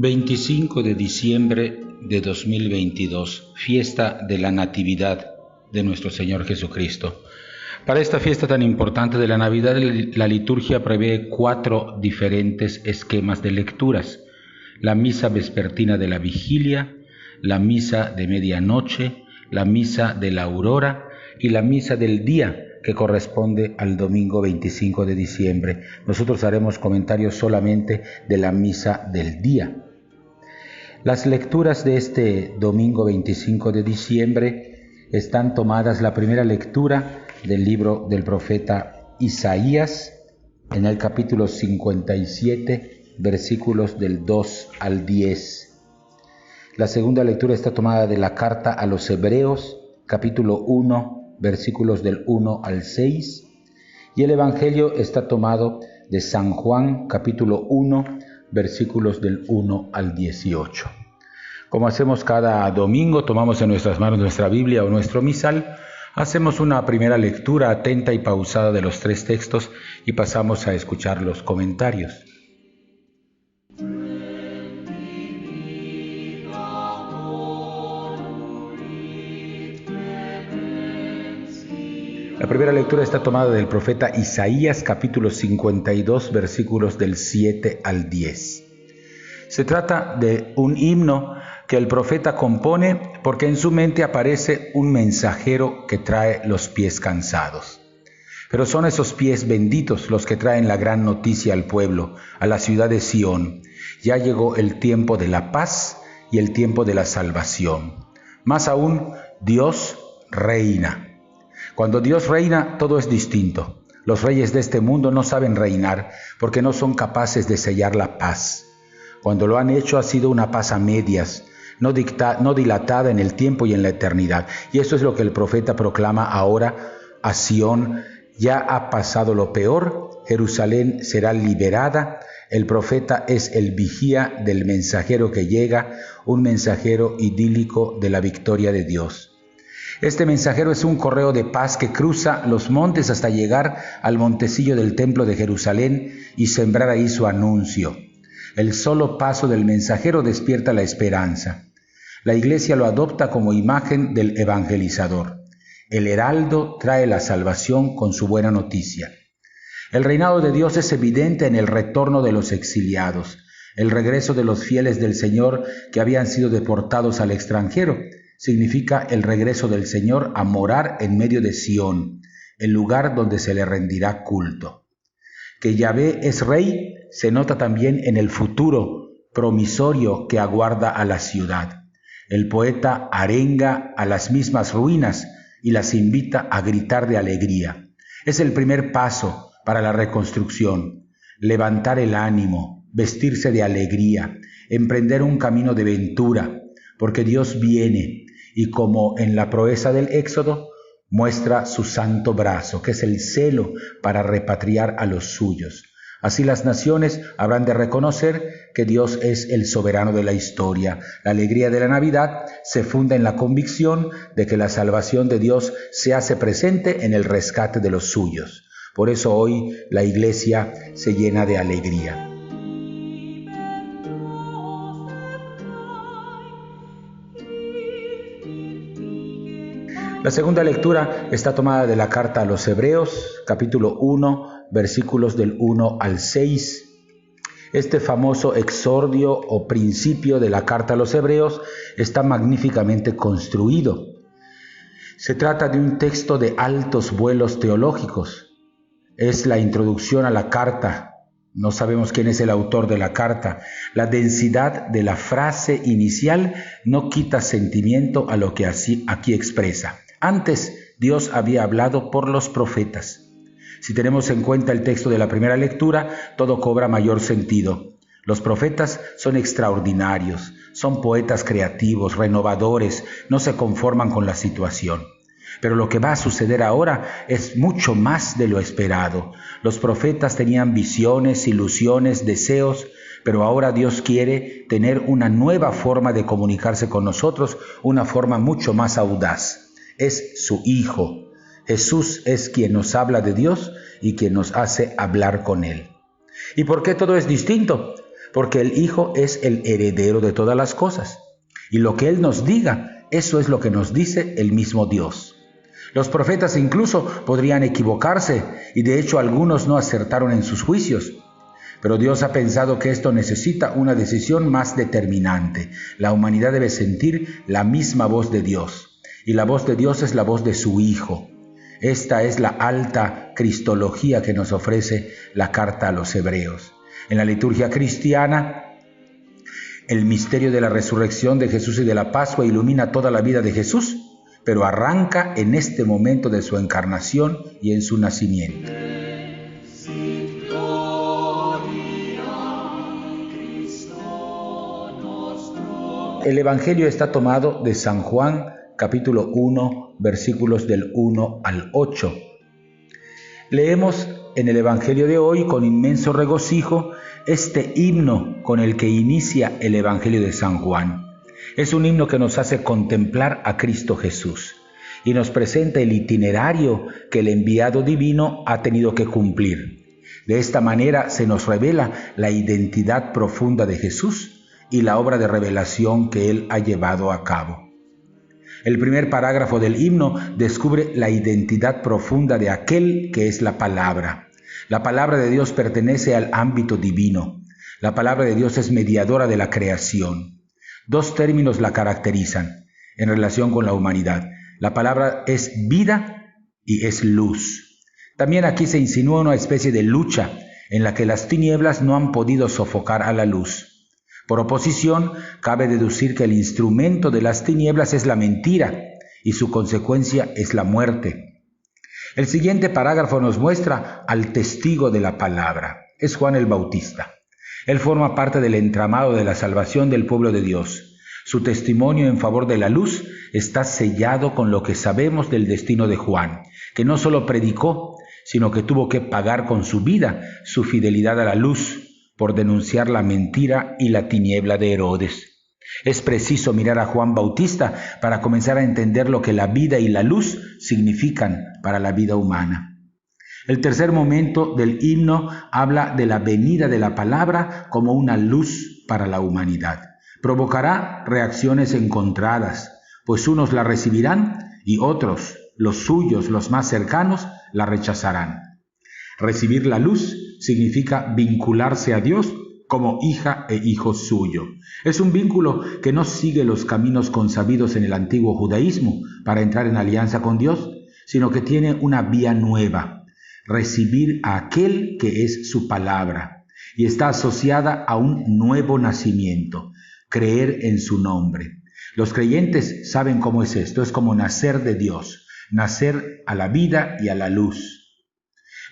25 de diciembre de 2022, fiesta de la Natividad de nuestro Señor Jesucristo. Para esta fiesta tan importante de la Navidad, la liturgia prevé 4 diferentes esquemas de lecturas: la misa vespertina de la vigilia, la misa de medianoche, la misa de la aurora y la misa del día, que corresponde al domingo 25 de diciembre. Nosotros haremos comentarios solamente de la misa del día. Las lecturas de este domingo 25 de diciembre están tomadas, la primera lectura del libro del profeta Isaías, en el capítulo 57, versículos del 2 al 10. La segunda lectura está tomada de la carta a los Hebreos, capítulo 1, versículos del 1 al 6. Y el Evangelio está tomado de San Juan, capítulo 1, versículos del 1 al 18. Como hacemos cada domingo, tomamos en nuestras manos nuestra Biblia o nuestro misal, hacemos una primera lectura atenta y pausada de los 3 textos y pasamos a escuchar los comentarios. La primera lectura está tomada del profeta Isaías, capítulo 52, versículos del 7 al 10. Se trata de un himno que el profeta compone porque en su mente aparece un mensajero que trae los pies cansados. Pero son esos pies benditos los que traen la gran noticia al pueblo, a la ciudad de Sión. Ya llegó el tiempo de la paz y el tiempo de la salvación. Más aún, Dios reina. Cuando Dios reina, todo es distinto. Los reyes de este mundo no saben reinar porque no son capaces de sellar la paz. Cuando lo han hecho ha sido una paz a medias, no dilatada en el tiempo y en la eternidad. Y eso es lo que el profeta proclama ahora a Sión. Ya ha pasado lo peor, Jerusalén será liberada. El profeta es el vigía del mensajero que llega, un mensajero idílico de la victoria de Dios. Este mensajero es un correo de paz que cruza los montes hasta llegar al montecillo del templo de Jerusalén y sembrar ahí su anuncio. El solo paso del mensajero despierta la esperanza. La Iglesia lo adopta como imagen del evangelizador. El heraldo trae la salvación con su buena noticia. El reinado de Dios es evidente en el retorno de los exiliados, el regreso de los fieles del Señor que habían sido deportados al extranjero. Significa el regreso del Señor a morar en medio de Sión, el lugar donde se le rendirá culto. Que Yahvé es rey se nota también en el futuro promisorio que aguarda a la ciudad. El poeta arenga a las mismas ruinas y las invita a gritar de alegría. Es el primer paso para la reconstrucción: levantar el ánimo, vestirse de alegría, emprender un camino de ventura, porque Dios viene. Y como en la proeza del Éxodo, muestra su santo brazo, que es el celo para repatriar a los suyos. Así las naciones habrán de reconocer que Dios es el soberano de la historia. La alegría de la Navidad se funda en la convicción de que la salvación de Dios se hace presente en el rescate de los suyos. Por eso hoy la Iglesia se llena de alegría. La segunda lectura está tomada de la carta a los Hebreos, capítulo 1, versículos del 1 al 6. Este famoso exordio o principio de la carta a los Hebreos está magníficamente construido. Se trata de un texto de altos vuelos teológicos. Es la introducción a la carta. No sabemos quién es el autor de la carta. La densidad de la frase inicial no quita sentimiento a lo que aquí expresa. Antes, Dios había hablado por los profetas. Si tenemos en cuenta el texto de la primera lectura, todo cobra mayor sentido. Los profetas son extraordinarios, son poetas creativos, renovadores, no se conforman con la situación. Pero lo que va a suceder ahora es mucho más de lo esperado. Los profetas tenían visiones, ilusiones, deseos, pero ahora Dios quiere tener una nueva forma de comunicarse con nosotros, una forma mucho más audaz. Es su Hijo. Jesús es quien nos habla de Dios y quien nos hace hablar con Él. ¿Y por qué todo es distinto? porque el Hijo es el heredero de todas las cosas. Y lo que Él nos diga, eso es lo que nos dice el mismo Dios. Los profetas incluso podrían equivocarse, y de hecho algunos no acertaron en sus juicios. Pero Dios ha pensado que esto necesita una decisión más determinante. La humanidad debe sentir la misma voz de Dios, y la voz de Dios es la voz de su Hijo. Esta es la alta cristología que nos ofrece la carta a los hebreos. En la liturgia cristiana, el misterio de la resurrección de Jesús y de la Pascua ilumina toda la vida de Jesús, pero arranca en este momento de su encarnación y en su nacimiento. El Evangelio está tomado de San Juan, capítulo 1, versículos del 1 al 8. Leemos en el Evangelio de hoy con inmenso regocijo este himno con el que inicia el Evangelio de San Juan. Es un himno que nos hace contemplar a Cristo Jesús y nos presenta el itinerario que el enviado divino ha tenido que cumplir. De esta manera se nos revela la identidad profunda de Jesús y la obra de revelación que Él ha llevado a cabo. El primer parágrafo del himno descubre la identidad profunda de aquel que es la palabra. La palabra de Dios pertenece al ámbito divino. La palabra de Dios es mediadora de la creación. Dos términos la caracterizan en relación con la humanidad. La palabra es vida y es luz. También aquí se insinúa una especie de lucha en la que las tinieblas no han podido sofocar a la luz. Por oposición, cabe deducir que el instrumento de las tinieblas es la mentira y su consecuencia es la muerte. El siguiente parágrafo nos muestra al testigo de la palabra. Es Juan el Bautista. Él forma parte del entramado de la salvación del pueblo de Dios. Su testimonio en favor de la luz está sellado con lo que sabemos del destino de Juan, que no solo predicó, sino que tuvo que pagar con su vida su fidelidad a la luz, por denunciar la mentira y la tiniebla de Herodes. Es preciso mirar a Juan Bautista para comenzar a entender lo que la vida y la luz significan para la vida humana. El tercer momento del himno habla de la venida de la palabra como una luz para la humanidad. Provocará reacciones encontradas, pues unos la recibirán y otros, los suyos, los más cercanos, la rechazarán. Recibir la luz significa vincularse a Dios como hija e hijo suyo. Es un vínculo que no sigue los caminos consabidos en el antiguo judaísmo para entrar en alianza con Dios, sino que tiene una vía nueva, recibir a aquel que es su palabra, y está asociada a un nuevo nacimiento, creer en su nombre. Los creyentes saben cómo es esto, es como nacer de Dios, nacer a la vida y a la luz.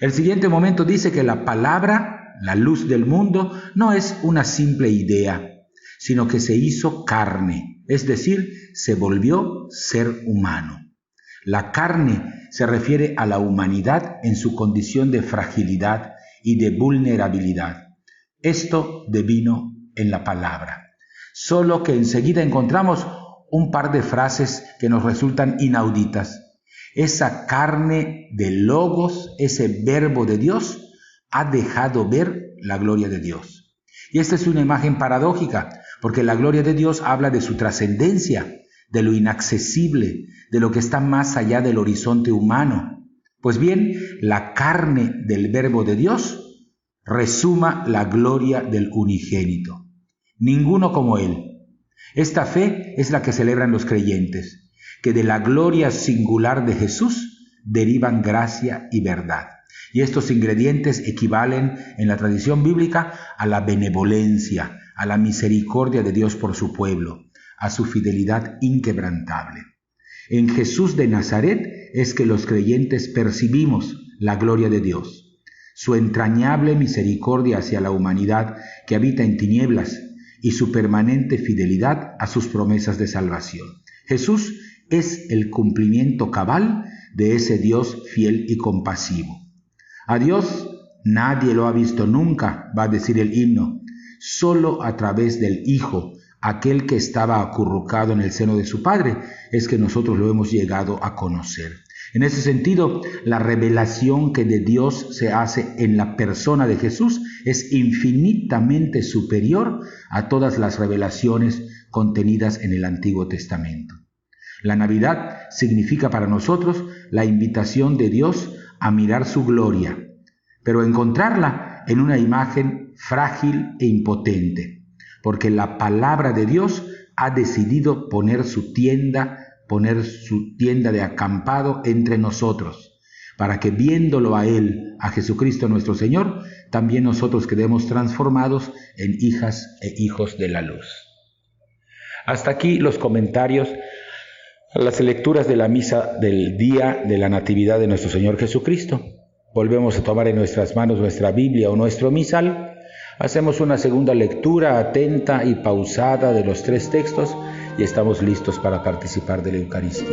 El siguiente momento dice que la palabra, la luz del mundo, no es una simple idea, sino que se hizo carne, es decir, se volvió ser humano. La carne se refiere a la humanidad en su condición de fragilidad y de vulnerabilidad. Esto devino en la palabra. Solo que enseguida encontramos un par de frases que nos resultan inauditas. Esa carne de Logos, ese verbo de Dios, ha dejado ver la gloria de Dios. Y esta es una imagen paradójica, porque la gloria de Dios habla de su trascendencia, de lo inaccesible, de lo que está más allá del horizonte humano. Pues bien, la carne del verbo de Dios resuma la gloria del unigénito. Ninguno como Él. Esta fe es la que celebran los creyentes, que de la gloria singular de Jesús derivan gracia y verdad. Y estos ingredientes equivalen en la tradición bíblica a la benevolencia, a la misericordia de Dios por su pueblo, a su fidelidad inquebrantable. En Jesús de Nazaret es que los creyentes percibimos la gloria de Dios, su entrañable misericordia hacia la humanidad que habita en tinieblas y su permanente fidelidad a sus promesas de salvación. Jesús es el cumplimiento cabal de ese Dios fiel y compasivo. A Dios nadie lo ha visto nunca, va a decir el himno, solo a través del Hijo, aquel que estaba acurrucado en el seno de su Padre, es que nosotros lo hemos llegado a conocer. En ese sentido, la revelación que de Dios se hace en la persona de Jesús es infinitamente superior a todas las revelaciones contenidas en el Antiguo Testamento. La Navidad significa para nosotros la invitación de Dios a mirar su gloria, pero encontrarla en una imagen frágil e impotente, porque la palabra de Dios ha decidido poner su tienda de acampado entre nosotros, para que viéndolo a Él, a Jesucristo nuestro Señor, también nosotros quedemos transformados en hijas e hijos de la luz. Hasta aquí los comentarios a las lecturas de la misa del día de la Natividad de nuestro Señor Jesucristo. Volvemos a tomar en nuestras manos nuestra Biblia o nuestro misal. Hacemos una segunda lectura atenta y pausada de los 3 textos y estamos listos para participar de la Eucaristía.